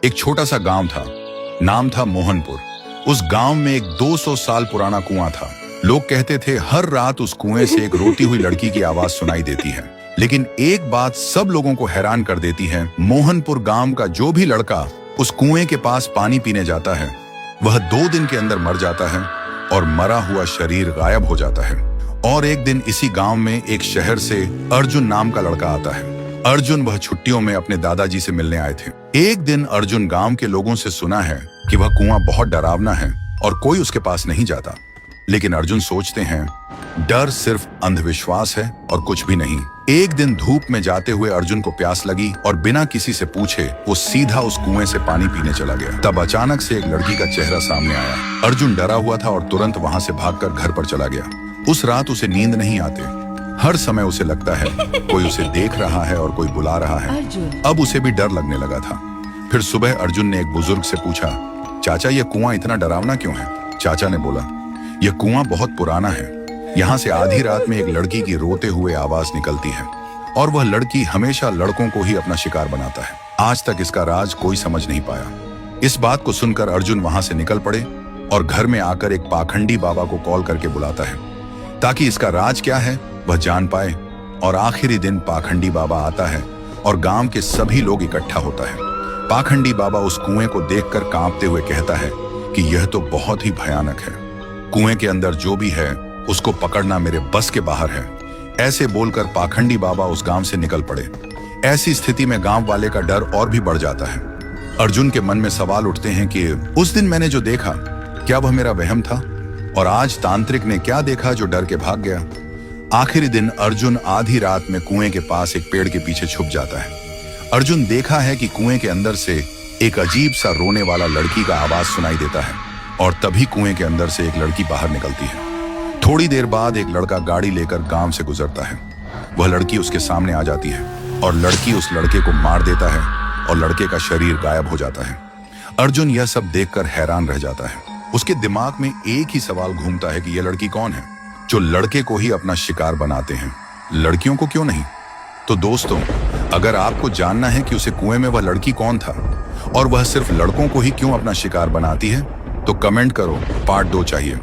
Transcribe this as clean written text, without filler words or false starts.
एक छोटा सा गांव था, नाम था मोहनपुर। उस गांव में एक 200 साल पुराना कुआं था। लोग कहते थे हर रात उस कुएं से एक रोती हुई लड़की की आवाज सुनाई देती है। लेकिन एक बात सब लोगों को हैरान कर देती है, मोहनपुर गांव का जो भी लड़का उस कुएं के पास पानी पीने जाता है, वह 2 दिन के अंदर मर जाता है और मरा हुआ शरीर गायब हो जाता है। और एक दिन इसी गांव में एक शहर से अर्जुन नाम का लड़का आता है। अर्जुन वह छुट्टियों में अपने दादाजी से मिलने आए थे। एक दिन अर्जुन गांव के लोगों से सुना है कि वह कुआं बहुत डरावना है और कोई उसके पास नहीं जाता। लेकिन अर्जुन सोचते हैं डर सिर्फ अंधविश्वास है और कुछ भी नहीं। एक दिन धूप में जाते हुए अर्जुन को प्यास लगी और बिना किसी से पूछे वो सीधा उस कुएं से पानी पीने चला गया। तब अचानक से एक लड़की का चेहरा सामने आया। अर्जुन डरा हुआ था और तुरंत वहां से भागकर घर पर चला गया। उस रात उसे नींद नहीं आती। हर समय उसे लगता है कोई उसे देख रहा है और कोई बुला रहा है। अब उसे भी डर लगने लगा था। फिर सुबह अर्जुन ने एक बुजुर्ग से पूछा, चाचा ये कुआं इतना डरावना क्यों है? चाचा ने बोला, यह कुआं बहुत पुराना है। यहाँ से आधी रात में एक लड़की की रोते हुए आवाज निकलती है और वह लड़की हमेशा लड़कों को ही अपना शिकार बनाता है। आज तक इसका राज कोई समझ नहीं पाया। इस बात को सुनकर अर्जुन वहां से निकल पड़े और घर में आकर एक पाखंडी बाबा को कॉल करके बुलाता है ताकि इसका राज क्या है वह जान पाए। और आखिरी दिन पाखंडी बाबा आता है और गांव के सभी लोग इकट्ठा होता है। पाखंडी बाबा उस कुएं को देखकर कांपते हुए कहता है कि यह तो बहुत ही भयानक है। कुएं के अंदर जो भी है उसको पकड़ना मेरे बस के बाहर है। ऐसे बोलकर पाखंडी बाबा उस गांव से निकल पड़े। ऐसी स्थिति में गांव वाले का डर और भी बढ़ जाता है। अर्जुन के मन में सवाल उठते हैं कि उस दिन मैंने जो देखा क्या वह मेरा वहम था, और आज तांत्रिक ने क्या देखा जो डर के भाग गया। आखिरी दिन अर्जुन आधी रात में कुएं के पास एक पेड़ के पीछे छुप जाता है। अर्जुन देखा है कि कुएं के अंदर से एक अजीब सा रोने वाला लड़की का आवाज सुनाई देता है और तभी कुएं के अंदर से एक लड़की बाहर निकलती है। थोड़ी देर बाद एक लड़का गाड़ी लेकर गांव से गुजरता है। वह लड़की उसके सामने आ जाती है और लड़की उस लड़के को मार देता है और लड़के का शरीर गायब हो जाता है। अर्जुन यह सब देखकर हैरान रह जाता है। उसके दिमाग में एक ही सवाल घूमता है कि यह लड़की कौन है जो लड़के को ही अपना शिकार बनाते हैं, लड़कियों को क्यों नहीं? तो दोस्तों, अगर आपको जानना है कि उसे कुएं में वह लड़की कौन था और वह सिर्फ लड़कों को ही क्यों अपना शिकार बनाती है, तो कमेंट करो, पार्ट 2 चाहिए।